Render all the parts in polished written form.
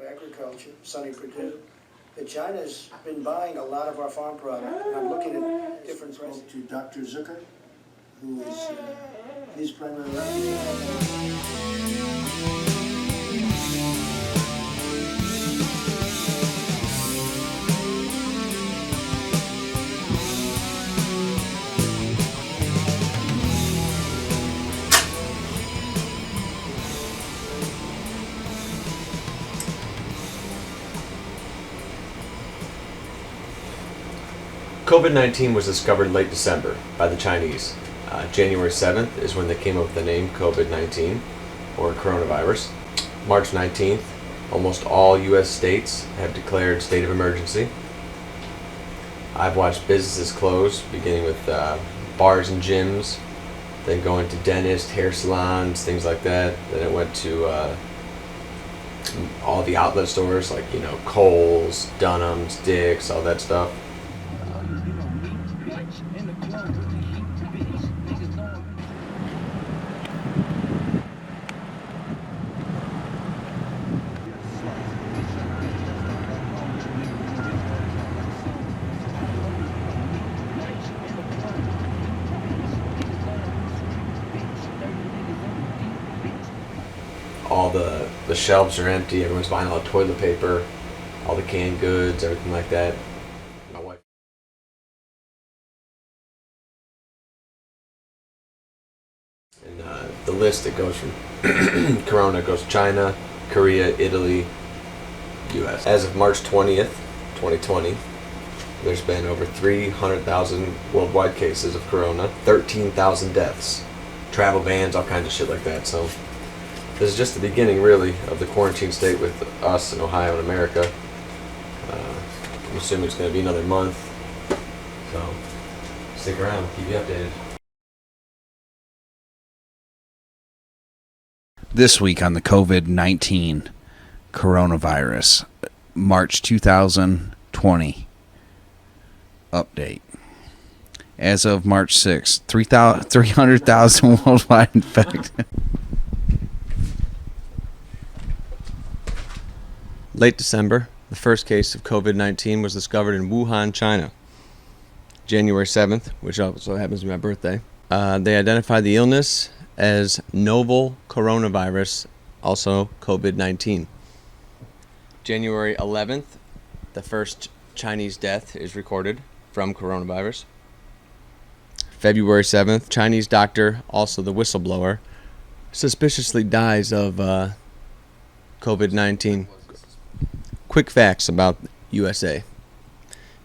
Agriculture, Sonny Purdue, that China's been buying a lot of our farm product. And I'm looking at different prices. To Dr. Zucker, who is his primary COVID-19 was discovered late December by the Chinese. January 7th is when they came up with the name COVID-19, or coronavirus. March 19th, almost all U.S. states have declared state of emergency. I've watched businesses close, beginning with bars and gyms, then going to dentists, hair salons, things like that. Then it went to all the outlet stores like, Kohl's, Dunham's, Dick's, all that stuff. All the shelves are empty, everyone's buying all the toilet paper, all the canned goods, everything like that. My wife. And the list, it goes from Corona, goes China, Korea, Italy, US. As of March 20th, 2020, there's been over 300,000 worldwide cases of Corona, 13,000 deaths, travel bans, all kinds of shit like that. So this is just the beginning, really, of the quarantine state with us in Ohio and America. I'm assuming it's going to be another month. So stick around, keep you updated. This week on the COVID-19 coronavirus, March 2020 update. As of March 6th, 300,000 worldwide infected. Late December, the first case of COVID-19 was discovered in Wuhan, China. January 7th, which also happens to be my birthday, they identified the illness as novel coronavirus, also COVID-19. January 11th, the first Chinese death is recorded from coronavirus. February 7th, Chinese doctor, also the whistleblower, suspiciously dies of COVID-19. Quick facts about USA.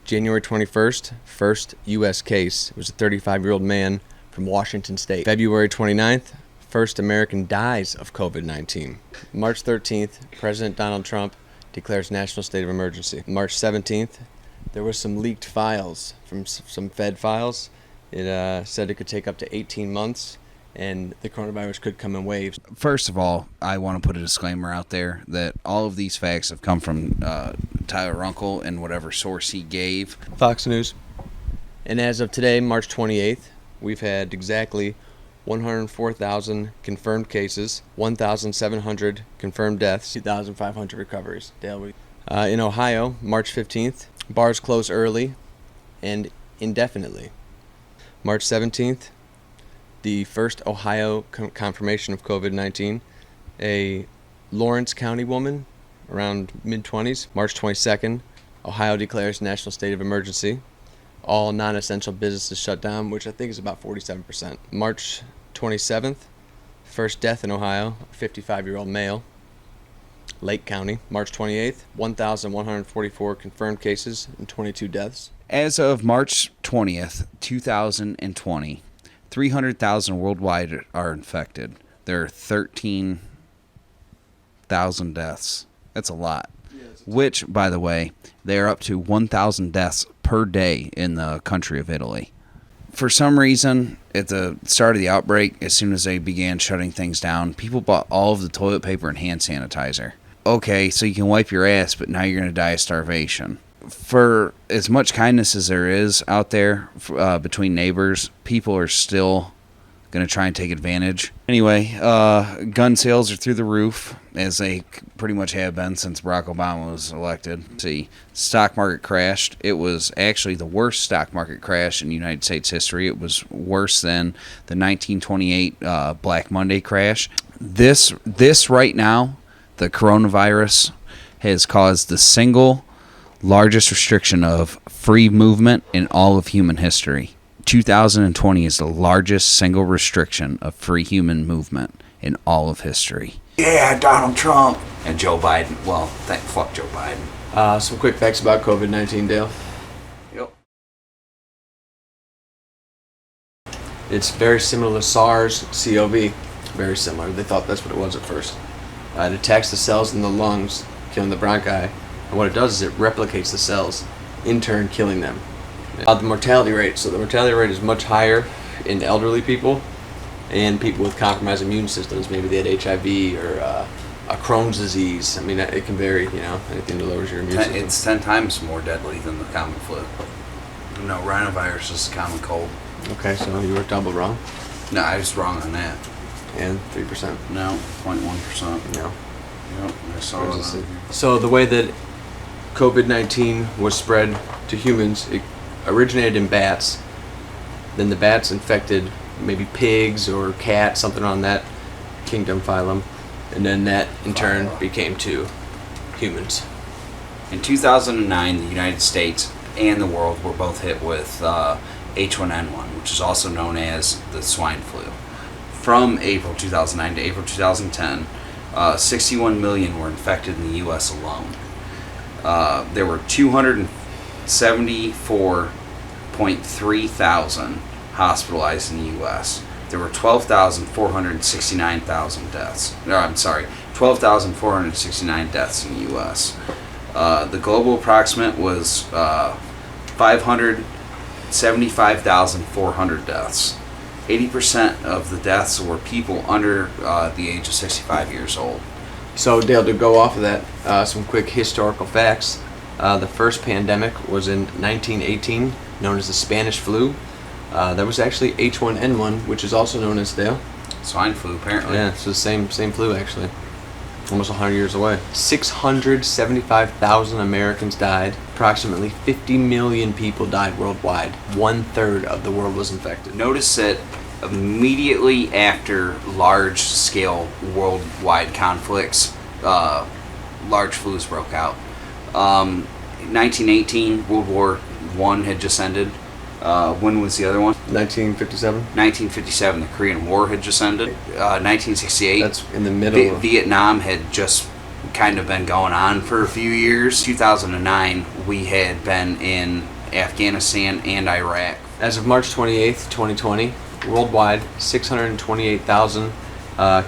January 21st, first U.S. case. It was a 35-year-old man from Washington State. February 29th, first American dies of COVID-19. March 13th, President Donald Trump declares national state of emergency. March 17th, there was some leaked files from some Fed files. It said it could take up to 18 months, and the coronavirus could come in waves. First of all, I want to put a disclaimer out there that all of these facts have come from Tyler Runkle and whatever source he gave. Fox News. And as of today, March 28th, we've had exactly 104,000 confirmed cases, 1,700 confirmed deaths, 2,500 recoveries daily. In Ohio, March 15th, bars close early and indefinitely. March 17th, the first Ohio confirmation of COVID-19, a Lawrence County woman around mid-20s. March 22nd, Ohio declares national state of emergency. All non-essential businesses shut down, which I think is about 47%. March 27th, first death in Ohio, a 55-year-old male, Lake County. March 28th, 1,144 confirmed cases and 22 deaths. As of March 20th, 2020, 300,000 worldwide are infected. There are 13,000 deaths. That's a lot. Which, by the way, they are up to 1,000 deaths per day in the country of Italy. For some reason, at the start of the outbreak, as soon as they began shutting things down, people bought all of the toilet paper and hand sanitizer. Okay, so you can wipe your ass, but now you're going to die of starvation. For as much kindness as there is out there between neighbors, people are still going to try and take advantage. Anyway, gun sales are through the roof, as they pretty much have been since Barack Obama was elected. See, stock market crashed. It was actually the worst stock market crash in United States history. It was worse than the 1928 Black Monday crash. This right now, the coronavirus has caused the single largest restriction of free movement in all of human history. 2020 is the largest single restriction of free human movement in all of history. Yeah, Donald Trump. And Joe Biden. Well, fuck Joe Biden. Some quick facts about COVID-19, Dale. Yep. It's very similar to SARS-CoV. Very similar. They thought that's what it was at first. It attacks the cells in the lungs, killing the bronchi. And what it does is it replicates the cells, in turn killing them. The mortality rate. So the mortality rate is much higher in elderly people and people with compromised immune systems. Maybe they had HIV or a Crohn's disease. I mean, it can vary, anything that lowers your immune system. It's 10 times more deadly than the common flu. No, rhinovirus is a common cold. Okay, so you were double wrong. No, I was wrong on that. And 3%. No, 0.1%. No. Yep, I saw it. So the way that COVID-19 was spread to humans, it originated in bats. Then the bats infected maybe pigs or cats, something on that kingdom phylum. And then that in turn became to humans. In 2009, the United States and the world were both hit with H1N1, which is also known as the swine flu. From April 2009 to April 2010, 61 million were infected in the U.S. alone. There were 274.3 thousand hospitalized in the U.S. There were 12,469 deaths. 12,469 deaths in the U.S. The global approximate was 575,400 deaths. 80% of the deaths were people under the age of 65 years old. So Dale, to go off of that, some quick historical facts. The first pandemic was in 1918, known as the Spanish flu. That was actually H1N1, which is also known as Dale. Swine flu, apparently. Yeah, it's the same flu actually. Almost 100 years away. 675,000 Americans died. Approximately 50 million people died worldwide. 1/3 of the world was infected. Notice that immediately after large-scale worldwide conflicts, large flus broke out. 1918, World War I had just ended. When was the other one? 1957. 1957, the Korean War had just ended. 1968. That's in the middle. Vietnam had just kind of been going on for a few years. 2009, we had been in Afghanistan and Iraq. As of March 28th, 2020, worldwide, 628,000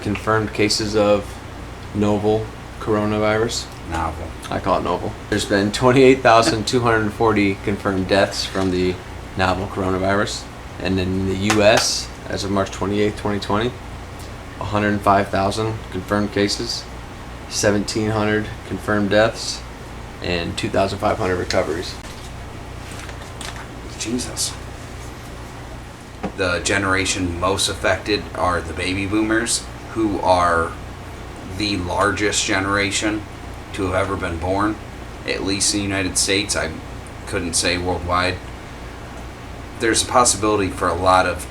confirmed cases of novel coronavirus. Novel. I call it novel. There's been 28,240 confirmed deaths from the novel coronavirus. And in the U.S., as of March 28th, 2020, 105,000 confirmed cases, 1,700 confirmed deaths, and 2,500 recoveries. Jesus. The generation most affected are the baby boomers, who are the largest generation to have ever been born, at least in the United States. I couldn't say worldwide. There's a possibility for a lot of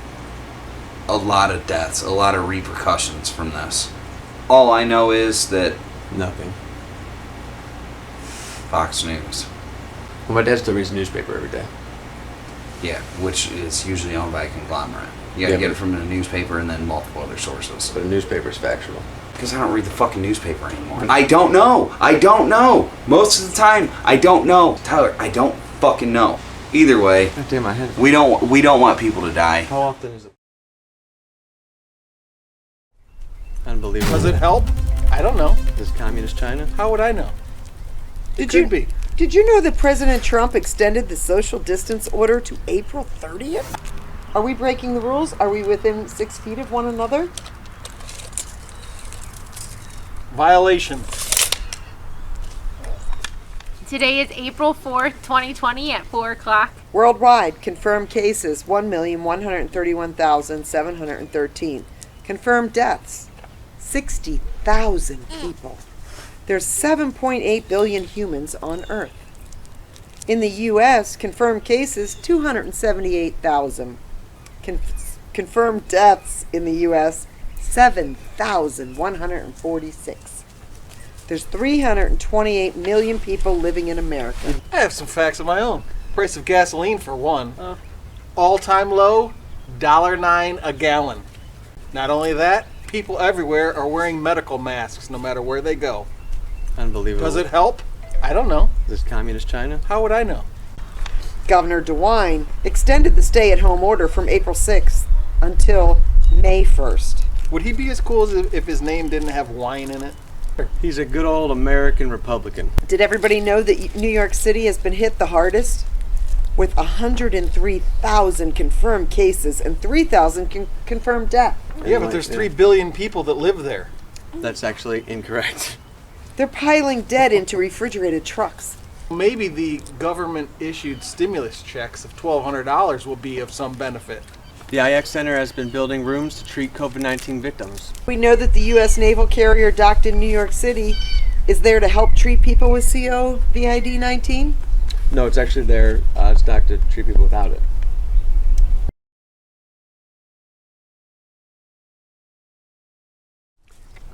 deaths, a lot of repercussions from this. All I know is that Nothing. Fox News. Well, my dad still reads the newspaper every day. Yeah, which is usually owned by a conglomerate. You gotta get it from the newspaper and then multiple other sources. But a newspaper is factual. Because I don't read the fucking newspaper anymore. I don't know. Most of the time, I don't know. Tyler, I don't fucking know. Either way, God damn, my head. we don't want people to die. How often is it? Unbelievable. Does it help? I don't know. Is communist China? How would I know? Did Could be. Did you know that President Trump extended the social distance order to April 30th? Are we breaking the rules? Are we within 6 feet of one another? Violation. Today is April 4th, 2020 at 4 o'clock. Worldwide, confirmed cases 1,131,713. Confirmed deaths 60,000 people. There's 7.8 billion humans on Earth. In the U.S., confirmed cases 278,000. Confirmed deaths in the U.S. 7,146. There's 328 million people living in America. I have some facts of my own. Price of gasoline for one. All-time low, $1.09 a gallon. Not only that, people everywhere are wearing medical masks no matter where they go. Unbelievable. Does it help? I don't know. This is communist China? How would I know? Governor DeWine extended the stay-at-home order from April 6th until May 1st. Would he be as cool as if his name didn't have wine in it? He's a good old American Republican. Did everybody know that New York City has been hit the hardest? With 103,000 confirmed cases and 3,000 confirmed deaths. Yeah, but there's 3 billion people that live there. That's actually incorrect. They're piling dead into refrigerated trucks. Maybe the government-issued stimulus checks of $1,200 will be of some benefit. The IX Center has been building rooms to treat COVID-19 victims. We know that the U.S. naval carrier docked in New York City is there to help treat people with COVID-19. No, it's actually there. It's docked to treat people without it.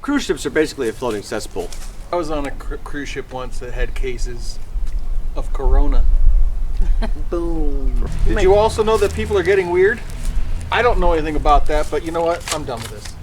Cruise ships are basically a floating cesspool. I was on a cruise ship once that had cases of corona. Boom. Did you also know that people are getting weird? I don't know anything about that, but you know what? I'm done with this.